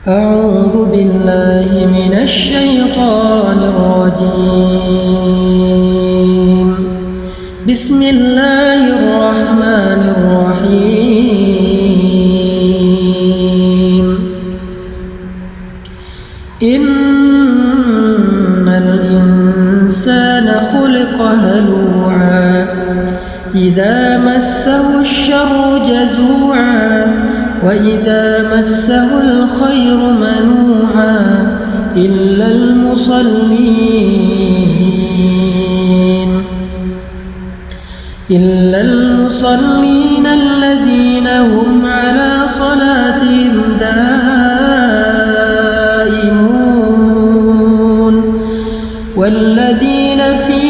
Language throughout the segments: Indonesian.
أعوذ بالله من الشيطان الرجيم بسم الله الرحمن الرحيم إن الإنسان خلق هلوعا إذا مسه الشر جزوعا وإذا مسه الخير منوعا إلا المصلين الذين هم على صلاتهم دائمون والذين في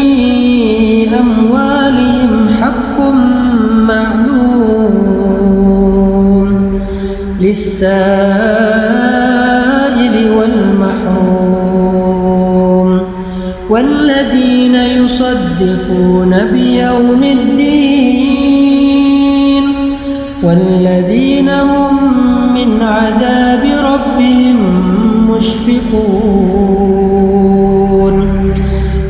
أموالهم حق معلوم للسائل والمحروم والذين يصدقون بيوم الدين والذين هم من عذاب ربهم مشفقون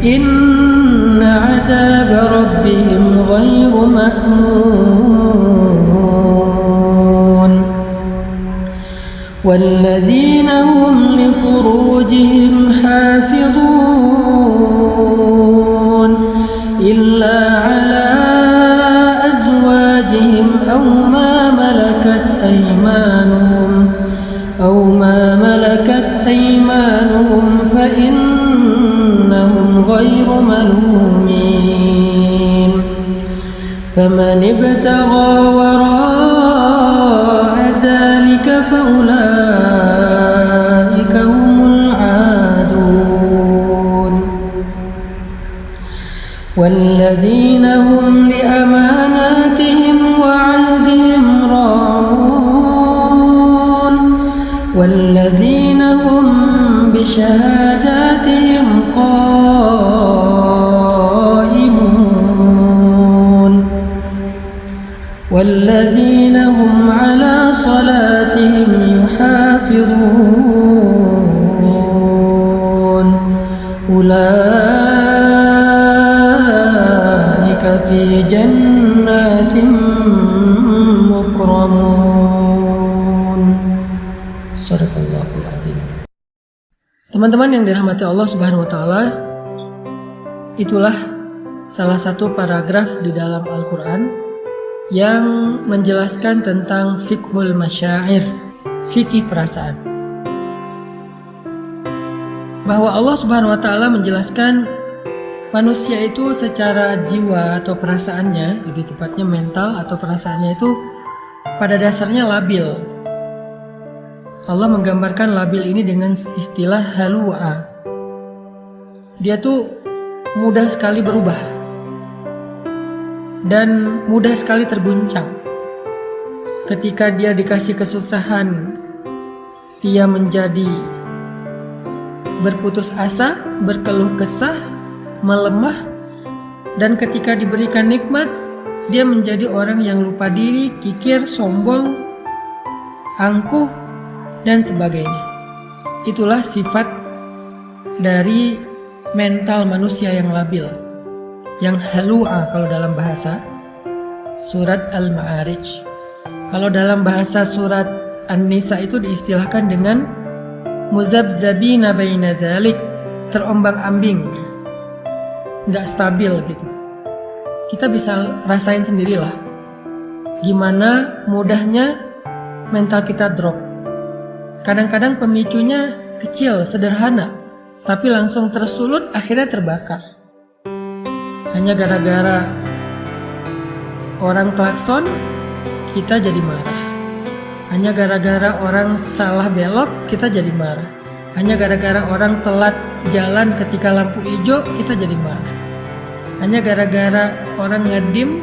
إن عذاب ربهم غير مأمون والذين هم لفروجهم حافظون إلا على أزواجهم أو ما ملكت أيمانهم فإنهم غير ملومين فمن ابتغى وراء ذلك فأولئك هم العادون والذين هم لأماناتهم وعهدهم راعون والذين هم بشهاداتهم قائمون والذين هم على صلاتهم يحافظون أولئك في جنات مكرمون. Sadaqallahul Azim. Teman-teman yang dirahmati Allah Subhanahu wa taala, itulah salah satu paragraf di dalam Al-Qur'an yang menjelaskan tentang fiqhul masyair, fikih perasaan. Bahwa Allah Subhanahu wa taala menjelaskan manusia itu secara jiwa atau perasaannya, lebih tepatnya mental atau perasaannya itu pada dasarnya labil. Allah menggambarkan labil ini dengan istilah halua. Dia tuh mudah sekali berubah dan mudah sekali terguncang. Ketika dia dikasih kesusahan, dia menjadi berputus asa, berkeluh kesah, melemah, dan ketika diberikan nikmat, dia menjadi orang yang lupa diri, kikir, sombong, angkuh, dan sebagainya. Itulah sifat dari mental manusia yang labil, yang halua kalau dalam bahasa surat Al-Ma'arij. Kalau dalam bahasa surat An-Nisa itu diistilahkan dengan muzabzabina baina dzalik, terombang-ambing, nggak stabil gitu. Kita bisa rasain sendirilah gimana mudahnya mental kita drop. Kadang-kadang pemicunya kecil, sederhana, tapi langsung tersulut, akhirnya terbakar. Hanya gara-gara orang klakson, kita jadi marah. Hanya gara-gara orang salah belok, kita jadi marah. Hanya gara-gara orang telat jalan ketika lampu hijau, kita jadi marah. Hanya gara-gara orang ngedim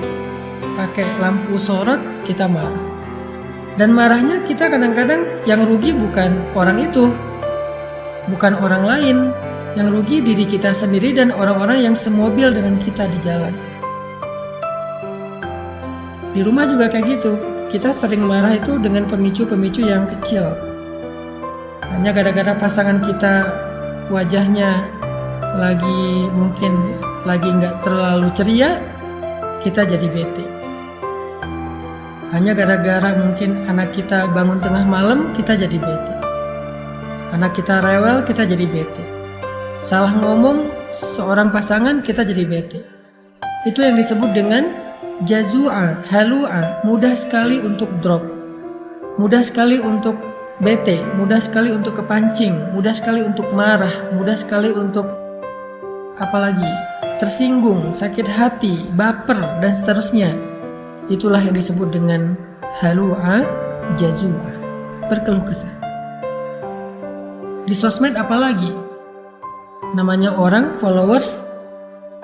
pakai lampu sorot, kita marah. Dan marahnya kita kadang-kadang yang rugi bukan orang itu, bukan orang lain. Yang rugi diri kita sendiri dan orang-orang yang semobil dengan kita di jalan. Di rumah juga kayak gitu. Kita sering marah itu dengan pemicu-pemicu yang kecil. Hanya gara-gara pasangan kita wajahnya mungkin lagi nggak terlalu ceria, kita jadi bete. Hanya gara-gara mungkin anak kita bangun tengah malam, kita jadi bete. Anak kita rewel, kita jadi bete. Salah ngomong seorang pasangan, kita jadi bete. Itu yang disebut dengan jazua, halua, mudah sekali untuk drop, mudah sekali untuk bete, mudah sekali untuk kepancing, mudah sekali untuk marah, mudah sekali untuk apalagi tersinggung, sakit hati, baper, dan seterusnya. Itulah yang disebut dengan halua, jazua, berkeluh kesah. Di sosmed apalagi? Namanya orang, followers,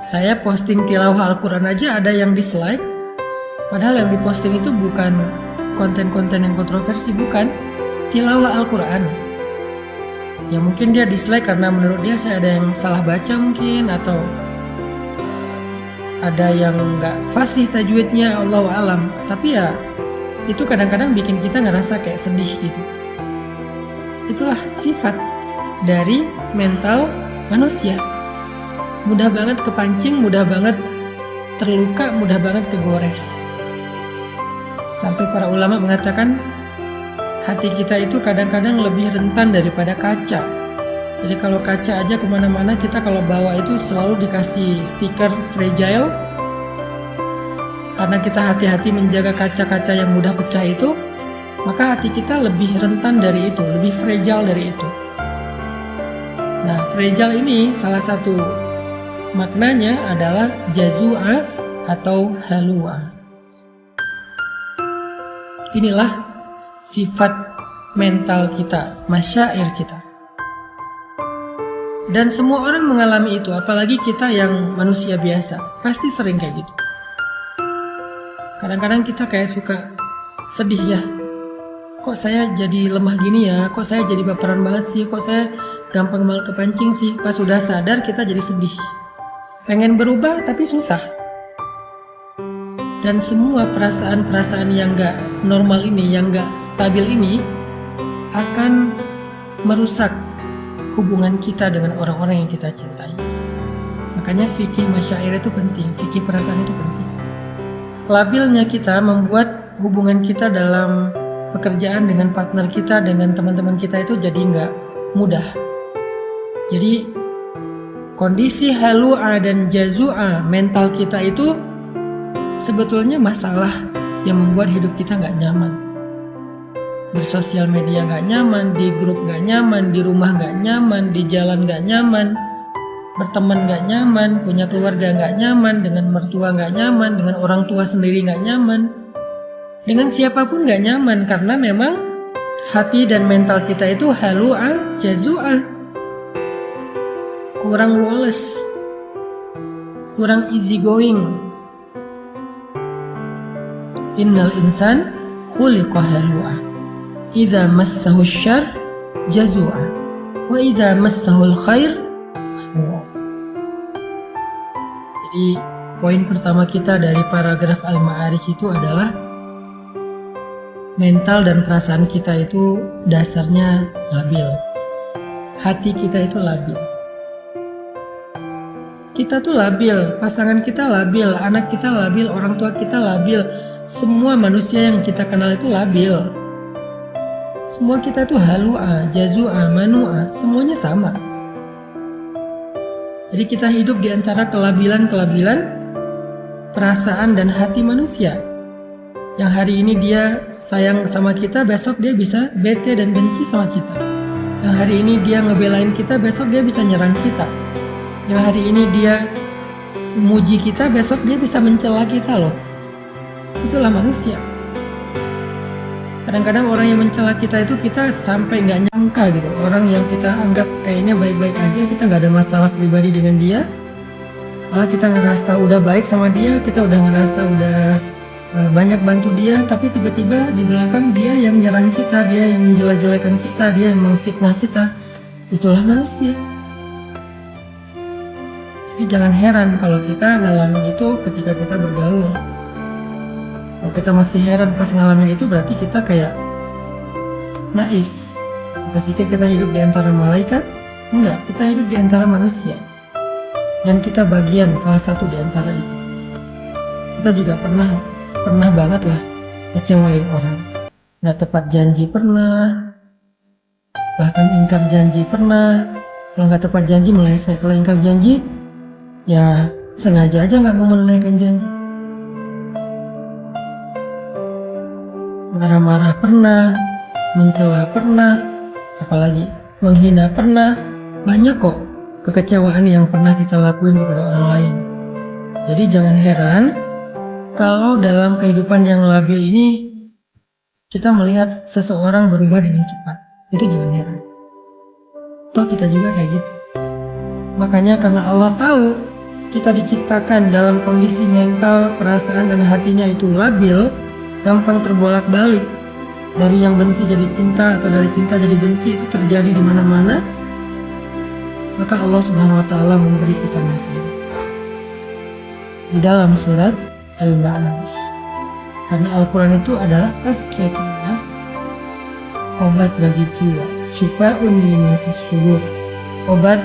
saya posting tilawah Al-Quran aja ada yang dislike, padahal yang diposting itu bukan konten-konten yang kontroversi, bukan tilawah Al-Quran. Ya mungkin dia dislike karena menurut dia saya ada yang salah baca mungkin, atau ada yang gak fasih tajwidnya, Allahu alam. Tapi ya itu kadang-kadang bikin kita ngerasa kayak sedih gitu. Itulah sifat dari mental manusia. Mudah banget kepancing, mudah banget terluka, mudah banget kegores. Sampai para ulama mengatakan hati kita itu kadang-kadang lebih rentan daripada kaca. Jadi kalau kaca aja kemana-mana kita kalau bawa itu selalu dikasih stiker fragile. Karena kita hati-hati menjaga kaca-kaca yang mudah pecah itu, maka hati kita lebih rentan dari itu, lebih fragile dari itu. Nah, fragile ini salah satu maknanya adalah jazua atau halua. Inilah sifat mental kita, masyair kita. Dan semua orang mengalami itu, apalagi kita yang manusia biasa, pasti sering kayak gitu. Kadang-kadang kita kayak suka sedih ya, kok saya jadi lemah gini ya, kok saya jadi baperan banget sih, kok saya gampang malah kepancing sih. Pas sudah sadar kita jadi sedih, pengen berubah tapi susah. Dan semua perasaan-perasaan yang gak normal ini, yang gak stabil ini akan merusak hubungan kita dengan orang-orang yang kita cintai. Makanya fikih masyair itu penting, fikih perasaan itu penting. Labilnya kita membuat hubungan kita dalam pekerjaan dengan partner kita, dengan teman-teman kita itu jadi gak mudah. Jadi kondisi halua dan jazua mental kita itu sebetulnya masalah yang membuat hidup kita gak nyaman. Bersosial media gak nyaman, di grup gak nyaman, di rumah gak nyaman, di jalan gak nyaman, berteman gak nyaman, punya keluarga gak nyaman, dengan mertua gak nyaman, dengan orang tua sendiri gak nyaman, dengan siapapun gak nyaman. Karena memang hati dan mental kita itu halua, jazua, kurang woles, kurang easy going. Innal insan khuliqa halua, idza massahu syarr jazua, wa idza massahu khair manua. Jadi poin pertama kita dari paragraf Al-Ma'arij itu adalah mental dan perasaan kita itu dasarnya labil. Hati kita itu labil. Kita tuh labil, pasangan kita labil, anak kita labil, orang tua kita labil. Semua manusia yang kita kenal itu labil. Semua kita itu halua, jazua, manua, semuanya sama. Jadi kita hidup di antara kelabilan-kelabilan perasaan dan hati manusia. Yang hari ini dia sayang sama kita, besok dia bisa bete dan benci sama kita. Yang hari ini dia ngebelain kita, besok dia bisa nyerang kita. Yang hari ini dia muji kita, besok dia bisa mencela kita loh. Itulah manusia. Kadang-kadang orang yang mencela kita itu kita sampai nggak nyangka gitu. Orang yang kita anggap kayaknya baik-baik aja, kita nggak ada masalah pribadi dengan dia, malah kita ngerasa udah baik sama dia, kita udah ngerasa udah banyak bantu dia, tapi tiba-tiba di belakang dia yang nyerang kita, dia yang menjelek-jelekan kita, dia yang memfitnah kita. Itulah manusia. Jadi jangan heran kalau kita ngalamin itu ketika kita bergaul. Kalau kita masih heran pas ngalamin itu, berarti kita kayak naif, Kita pikir kita hidup di antara malaikat? Enggak, kita hidup di antara manusia. Dan kita bagian salah satu di antara itu. Kita juga pernah banget lah kecewain orang. Nggak tepat janji pernah, bahkan ingkar janji pernah. Kalau nggak tepat janji meleset, kalau ingkar janji ya sengaja aja nggak mau menunaikan janji. Marah-marah pernah, mencela pernah, apalagi menghina pernah. Banyak kok kekecewaan yang pernah kita lakuin kepada orang lain. Jadi jangan heran kalau dalam kehidupan yang labil ini kita melihat seseorang berubah dengan cepat. Itu jangan heran. Toh kita juga kayak gitu. Makanya karena Allah tahu kita diciptakan dalam kondisi mental, perasaan dan hatinya itu labil, gampang terbolak-balik. Dari yang benci jadi cinta atau dari cinta jadi benci itu terjadi di mana-mana. Maka Allah Subhanahu wa taala memberi kita nasihat di dalam surat Al-Ma'arij. Karena Al-Quran itu adalah tazkiyatun, obat bagi jiwa, syifa'un lima fis sudur, obat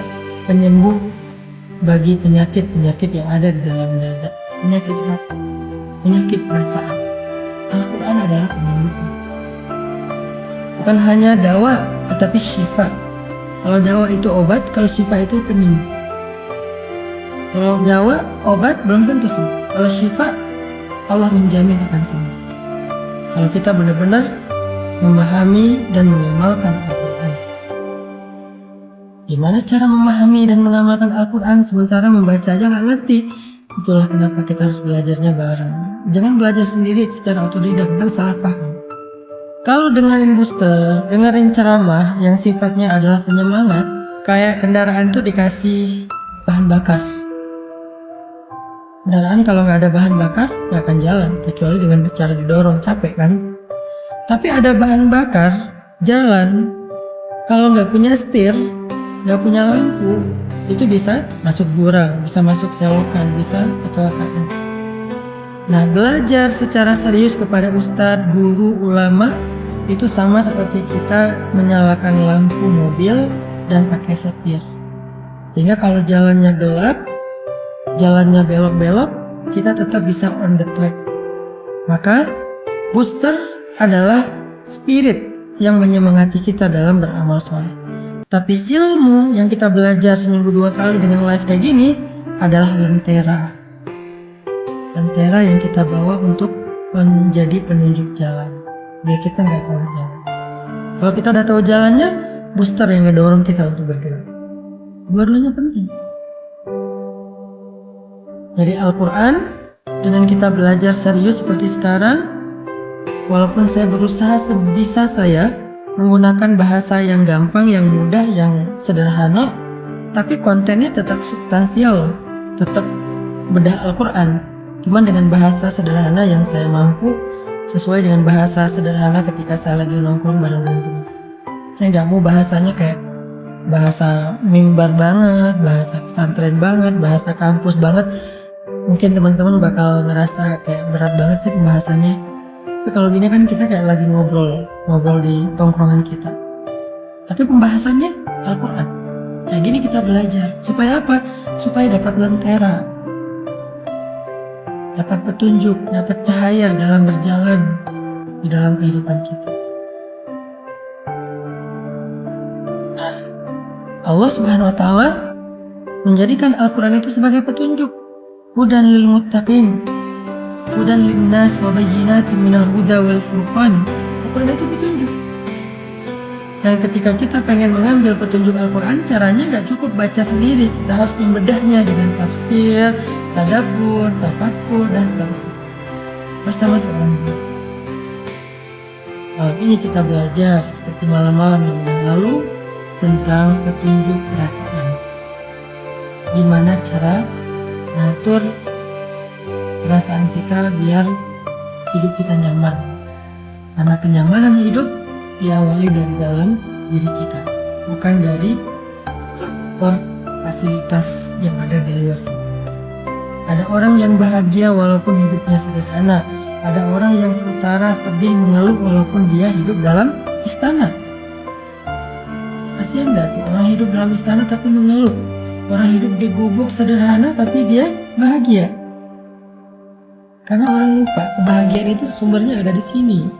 penyembuh bagi penyakit-penyakit yang ada di dalam dada, penyakit hati, penyakit perasaan. Al-Quran adalah penyembuh. Bukan hanya dawa, tetapi syifa. Kalau dawa itu obat, kalau syifa itu penyembuh. Kalau dawa, obat belum tentu sembuh. Kalau syifa, Allah menjamin akan sembuh. Kalau kita benar-benar memahami dan mengamalkan Al-Quran. Gimana cara memahami dan mengamalkan Al-Quran sementara membaca aja nggak ngerti? Itulah kenapa kita harus belajarnya bareng. Jangan belajar sendiri secara otodidak, ntar salah paham. Kalau dengerin booster, dengerin ceramah yang sifatnya adalah penyemangat, kayak kendaraan tuh dikasih bahan bakar. Kendaraan kalau nggak ada bahan bakar nggak akan jalan, kecuali dengan cara didorong, capek kan? Tapi ada bahan bakar, jalan. Kalau nggak punya setir, nggak punya lampu, itu bisa masuk jurang, bisa masuk selokan, bisa kecelakaan. Nah, belajar secara serius kepada ustadz, guru, ulama itu sama seperti kita menyalakan lampu mobil dan pakai setir. Sehingga kalau jalannya gelap, jalannya belok-belok, kita tetap bisa on the track. Maka booster adalah spirit yang menyemangati kita dalam beramal soleh. Tapi ilmu yang kita belajar seminggu 2 kali dengan live kayak gini adalah lentera. Lentera yang kita bawa untuk menjadi penunjuk jalan. Biar kita nggak tahu jalan. Kalau kita udah tahu jalannya, booster yang ngedorong kita untuk bergerak. Dua-duanya penting. Dari Al-Quran, dengan kita belajar serius seperti sekarang, walaupun saya berusaha sebisa saya menggunakan bahasa yang gampang, yang mudah, yang sederhana, tapi kontennya tetap substansial, tetap bedah Al-Quran. Cuman dengan bahasa sederhana yang saya mampu, sesuai dengan bahasa sederhana ketika saya lagi nongkrong bareng teman-teman. Saya nggak mau bahasanya kayak bahasa mimbar banget, bahasa pesantren banget, bahasa kampus banget. Mungkin teman-teman bakal ngerasa kayak berat banget sih pembahasannya. Tapi kalau gini kan kita kayak lagi ngobrol di tongkrongan kita. Tapi pembahasannya Al-Quran. Kayak gini kita belajar. Supaya apa? Supaya dapat lentera, dapat petunjuk, dapat cahaya dalam berjalan di dalam kehidupan kita. Nah, Allah Subhanahu wa taala menjadikan Al-Quran itu sebagai petunjuk. Hudan lil muttaqin, hudan linnas wa bayyinatin minal huda wal furqan. Al-Quran itu petunjuk. Dan ketika kita pengen mengambil petunjuk Al-Quran, caranya nggak cukup baca sendiri. Kita harus membedahnya dengan tafsir, tadabbur, tafakkur, dan seterusnya bersama seorang guru. Malam ini kita belajar seperti malam-malam yang lalu tentang petunjuk perasaan. Gimana cara ngatur perasaan kita biar hidup kita nyaman. Karena kenyamanan hidup diawali dari dalam diri kita, bukan dari fasilitas yang ada di luar. Ada orang yang bahagia walaupun hidupnya sederhana. Ada orang yang utara tebing mengeluh walaupun dia hidup dalam istana. Kasihan nggak tuh orang hidup dalam istana tapi mengeluh. Orang hidup di gubuk sederhana tapi dia bahagia. Karena orang lupa kebahagiaan itu sumbernya ada di sini.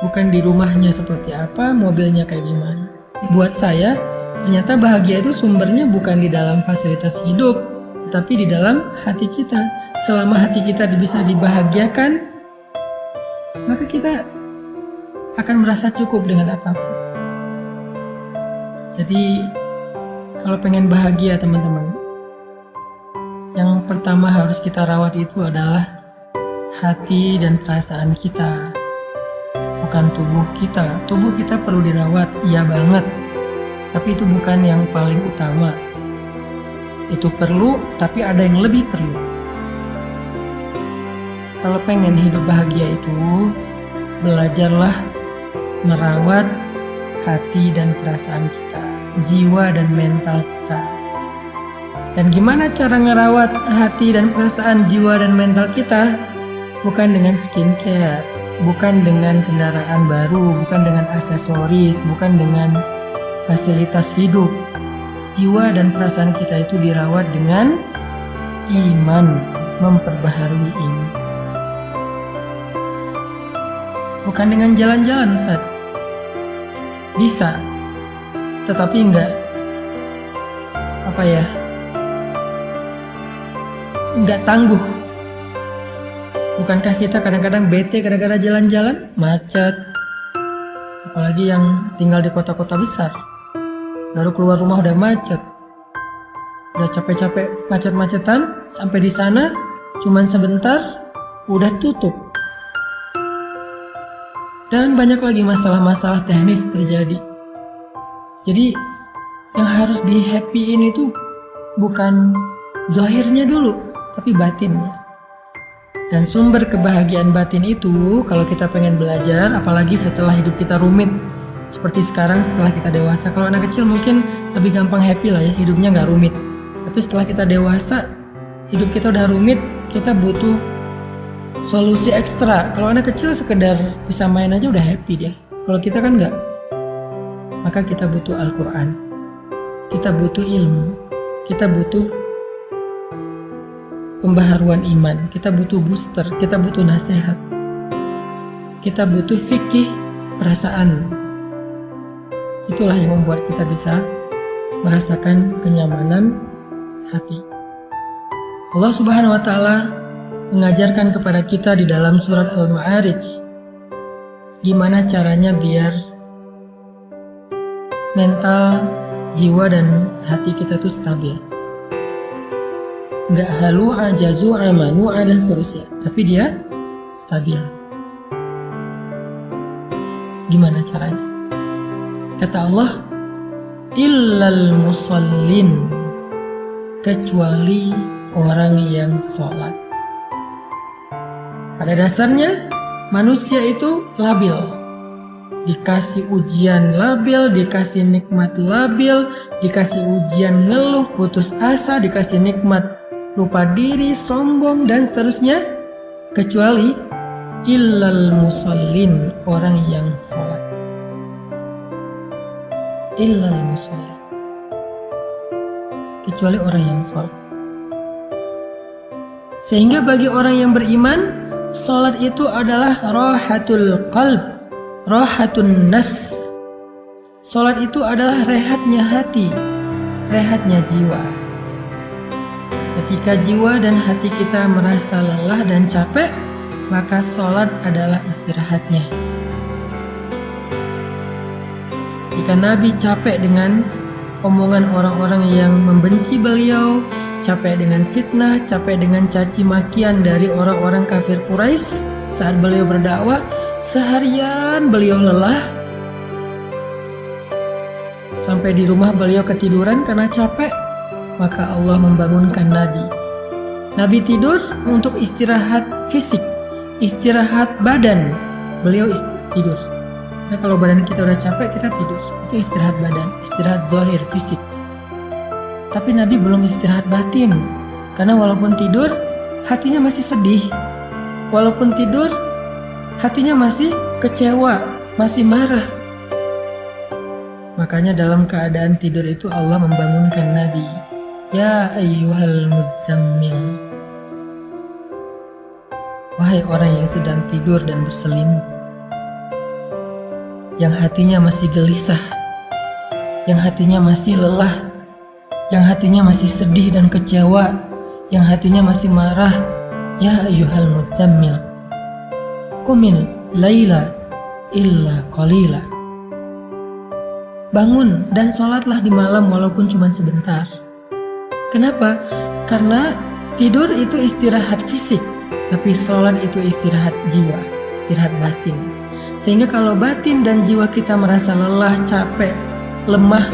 Bukan di rumahnya seperti apa, mobilnya kayak gimana. Buat saya, ternyata bahagia itu sumbernya bukan di dalam fasilitas hidup, tetapi di dalam hati kita. Selama hati kita bisa dibahagiakan, maka kita akan merasa cukup dengan apapun. Jadi, kalau pengen bahagia teman-teman, yang pertama harus kita rawat itu adalah hati dan perasaan kita, bukan tubuh kita. Tubuh kita perlu dirawat, iya banget, tapi itu bukan yang paling utama. Itu perlu, tapi ada yang lebih perlu. Kalau pengen hidup bahagia itu, belajarlah merawat hati dan perasaan kita, jiwa dan mental kita. Dan gimana cara ngerawat hati dan perasaan, jiwa dan mental kita? Bukan dengan skincare, bukan dengan kendaraan baru, bukan dengan aksesoris, bukan dengan fasilitas hidup. Jiwa dan perasaan kita itu dirawat dengan iman, memperbaharui ini. Bukan dengan jalan-jalan, Ustaz. Bisa, tetapi enggak tangguh. Bukankah kita kadang-kadang bete gara-gara jalan-jalan, macet, apalagi yang tinggal di kota-kota besar. Baru keluar rumah udah macet, udah capek-capek macet-macetan, sampai di sana cuman sebentar udah tutup. Dan banyak lagi masalah-masalah teknis terjadi. Jadi yang harus di happyin itu bukan zahirnya dulu, tapi batinnya. Dan sumber kebahagiaan batin itu, kalau kita pengen belajar, apalagi setelah hidup kita rumit, seperti sekarang setelah kita dewasa. Kalau anak kecil mungkin lebih gampang happy lah ya, hidupnya nggak rumit. Tapi setelah kita dewasa, hidup kita udah rumit, kita butuh solusi ekstra. Kalau anak kecil sekedar bisa main aja udah happy dia. Kalau kita kan nggak. Maka kita butuh Al-Quran, kita butuh ilmu, kita butuh pembaharuan iman, kita butuh booster, kita butuh nasihat, kita butuh fikih perasaan. Itulah yang membuat kita bisa merasakan kenyamanan hati. Allah Subhanahu wa Ta'ala mengajarkan kepada kita di dalam surat Al-Ma'arij gimana caranya biar mental, jiwa dan hati kita tuh stabil. Nggak halu, ajazu, amanu, dan seterusnya, tapi dia stabil. Gimana caranya? Kata Allah, illal musallin, kecuali orang yang sholat. Pada dasarnya manusia itu labil, dikasih ujian labil, dikasih nikmat labil, dikasih ujian ngeluh, putus asa, dikasih nikmat lupa diri, sombong, dan seterusnya, kecuali illal musallin, orang yang sholat. Illal musallin, kecuali orang yang sholat. Sehingga bagi orang yang beriman, sholat itu adalah rahatul qalb, rahatun nafs. Sholat itu adalah rehatnya hati, rehatnya jiwa. Ketika jiwa dan hati kita merasa lelah dan capek, maka sholat adalah istirahatnya. Jika Nabi capek dengan omongan orang-orang yang membenci beliau, capek dengan fitnah, capek dengan caci makian dari orang-orang kafir Quraisy saat beliau berdakwah, seharian beliau lelah, sampai di rumah beliau ketiduran karena capek. Maka Allah membangunkan Nabi. Nabi tidur untuk istirahat fisik, istirahat badan. Beliau tidur. Nah, kalau badan kita udah capek, kita tidur. Itu istirahat badan, istirahat zahir, fisik. Tapi Nabi belum istirahat batin. Karena walaupun tidur, hatinya masih sedih. Walaupun tidur, hatinya masih kecewa, masih marah. Makanya dalam keadaan tidur itu Allah membangunkan Nabi. Ya ayyuhal muzammil. Wahai orang yang sedang tidur dan berselimut, yang hatinya masih gelisah, yang hatinya masih lelah, yang hatinya masih sedih dan kecewa, yang hatinya masih marah. Ya ayyuhal muzammil, qumil laila illa qalila. Bangun dan sholatlah di malam walaupun cuma sebentar. Kenapa? Karena tidur itu istirahat fisik, tapi sholat itu istirahat jiwa, istirahat batin. Sehingga kalau batin dan jiwa kita merasa lelah, capek, lemah,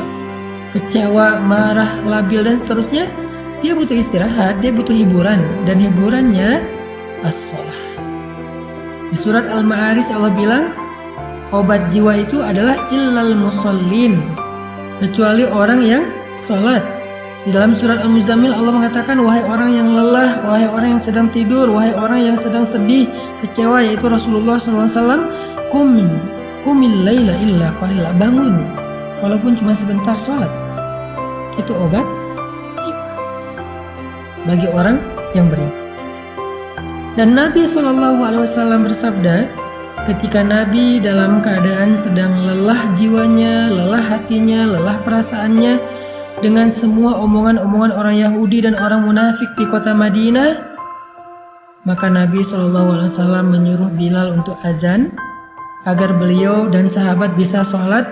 kecewa, marah, labil dan seterusnya, dia butuh istirahat, dia butuh hiburan, dan hiburannya as-sholah. Di surat Al-Ma'arij Allah bilang, obat jiwa itu adalah illal musallin, kecuali orang yang sholat. Di dalam surat Al-Muzammil Allah mengatakan, wahai orang yang lelah, wahai orang yang sedang tidur, wahai orang yang sedang sedih, kecewa, yaitu Rasulullah SAW, qumil laila illa qalila, bangun walaupun cuma sebentar sholat. Itu obat jiwa bagi orang yang beriman. Dan Nabi SAW bersabda, ketika Nabi dalam keadaan sedang lelah jiwanya, lelah hatinya, lelah perasaannya dengan semua omongan-omongan orang Yahudi dan orang munafik di kota Madinah, maka Nabi SAW menyuruh Bilal untuk azan agar beliau dan sahabat bisa sholat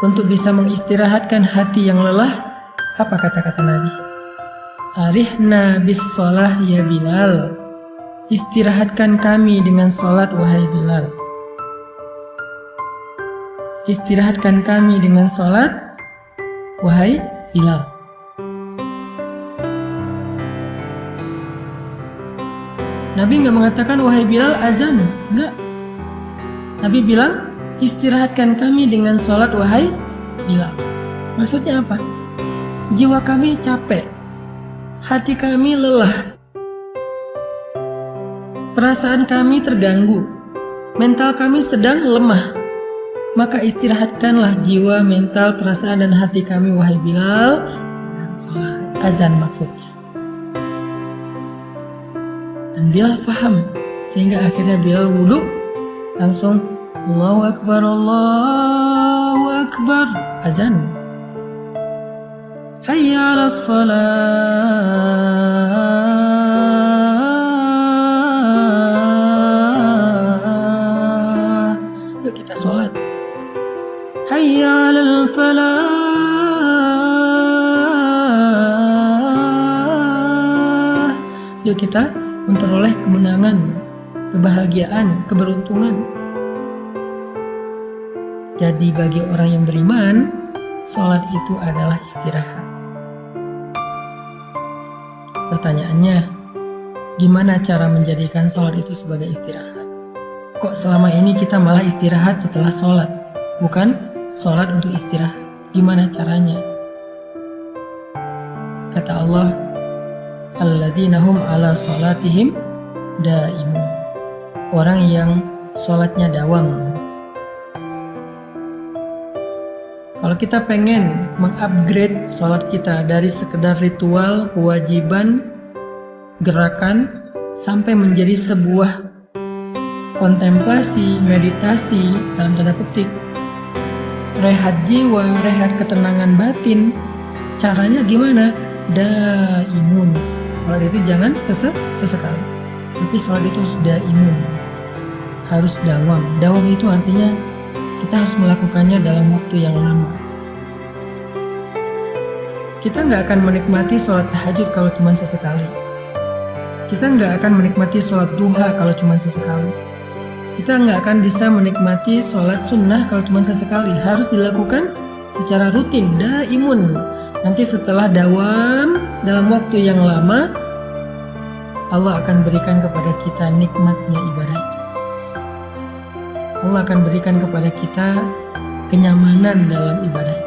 untuk bisa mengistirahatkan hati yang lelah. Apa kata-kata Nabi? Arihna bis sholah ya Bilal, istirahatkan kami dengan sholat wahai Bilal. Istirahatkan kami dengan sholat wahai Bilal. Nabi nggak mengatakan wahai Bilal azan, nggak. Nabi bilang istirahatkan kami dengan sholat wahai Bilal. Maksudnya apa? Jiwa kami capek, hati kami lelah, perasaan kami terganggu, mental kami sedang lemah. Maka istirahatkanlah jiwa, mental, perasaan, dan hati kami wahai Bilal dengan sholat azan maksudnya. Dan Bilal faham, sehingga akhirnya Bilal wudhu langsung Allahu Akbar, Allahu Akbar, azan. Hayya 'alas shalah. Yuk kita sholat. Hayya 'alal falah. Yuk kita memperoleh kemenangan, kebahagiaan, keberuntungan. Jadi bagi orang yang beriman, sholat itu adalah istirahat. Pertanyaannya, gimana cara menjadikan sholat itu sebagai istirahat? Kok selama ini kita malah istirahat setelah sholat, bukan sholat untuk istirahat? Gimana caranya? Kata Allah, alladzina hum ala sholatihim daimun, orang yang sholatnya dawam. Kalau kita pengen mengupgrade sholat kita dari sekedar ritual, kewajiban, gerakan, sampai menjadi sebuah kontemplasi, meditasi, dalam tanda petik, rehat jiwa, rehat ketenangan batin, caranya gimana? Daimun. Sholat itu jangan sesekali, tapi sholat itu harus daimun, harus dawam. Dawam itu artinya kita harus melakukannya dalam waktu yang lama. Kita nggak akan menikmati sholat tahajud kalau cuma sesekali. Kita nggak akan menikmati sholat duha kalau cuma sesekali. Kita nggak akan bisa menikmati sholat sunnah kalau cuma sesekali. Harus dilakukan secara rutin, daimun. Nanti setelah dawam dalam waktu yang lama, Allah akan berikan kepada kita nikmatnya ibadah itu. Allah akan berikan kepada kita kenyamanan dalam ibadah itu.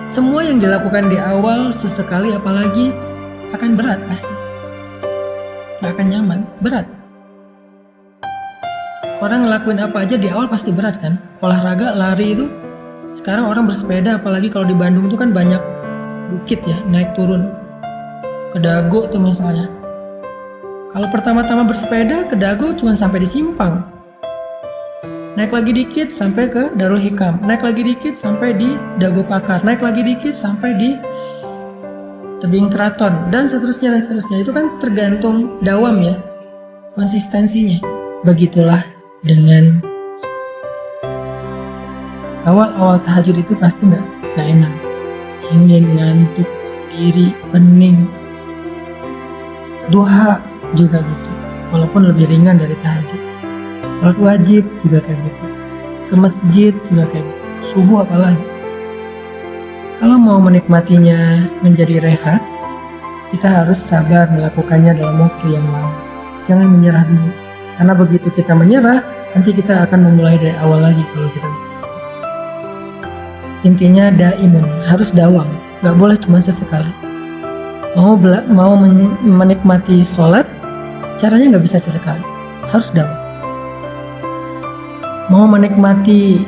Semua yang dilakukan di awal sesekali apalagi akan berat pasti. Gak akan nyaman, berat. Orang ngelakuin apa aja di awal pasti berat kan. Olahraga, lari itu Sekarang orang bersepeda, apalagi kalau di Bandung tuh kan banyak bukit ya, naik turun. Ke Dago tuh misalnya. Kalau pertama-tama bersepeda ke Dago cuma sampai di Simpang. Naik lagi dikit sampai ke Darul Hikam. Naik lagi dikit sampai di Dago Pakar. Naik lagi dikit sampai di Tebing Keraton. Dan seterusnya dan seterusnya. Itu kan tergantung dawam ya. Konsistensinya. Begitulah dengan awal-awal tahajud itu pasti nggak enak. Ingin ngantuk sendiri, pening. Duha juga gitu, walaupun lebih ringan dari tahajud. Salat wajib juga kayak gitu, ke masjid juga kayak gitu, subuh apalagi. Kalau mau menikmatinya menjadi rehat, kita harus sabar melakukannya dalam waktu yang lama. Jangan menyerah dulu, karena begitu kita menyerah, nanti kita akan memulai dari awal lagi kalau kita. Intinya daimun, harus dawam, nggak boleh cuma sesekali. Mau menikmati sholat, caranya nggak bisa sesekali, harus dawam. Mau menikmati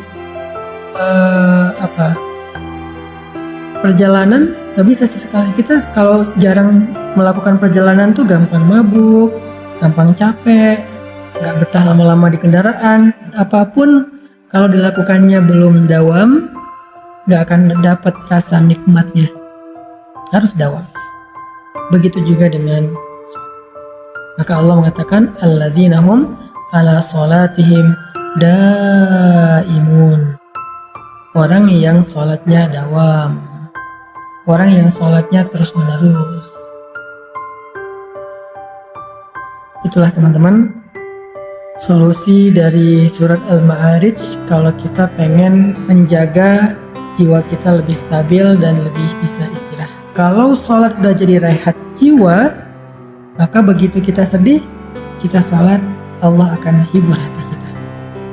perjalanan, nggak bisa sesekali. Kita kalau jarang melakukan perjalanan tuh gampang mabuk, gampang capek, nggak betah lama-lama di kendaraan. Apapun kalau dilakukannya belum dawam, nggak akan dapat rasa nikmatnya. Harus dawam. Begitu juga dengan, maka Allah mengatakan alladzina hum ala sholatihim daimun. Orang yang sholatnya dawam, orang yang sholatnya terus menerus. Itulah teman-teman solusi dari surat Al-Ma'arij kalau kita pengen menjaga jiwa kita lebih stabil dan lebih bisa istirahat. Kalau sholat udah jadi rehat jiwa, maka begitu kita sedih, kita sholat, Allah akan hibur hati kita.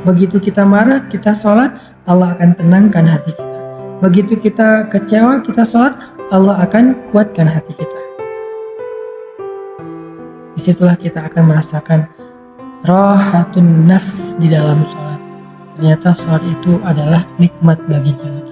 Begitu kita marah, kita sholat, Allah akan tenangkan hati kita. Begitu kita kecewa, kita sholat, Allah akan kuatkan hati kita. Disitulah kita akan merasakan rahatun nafs di dalam sholat. Ternyata sholat itu adalah nikmat bagi jiwa.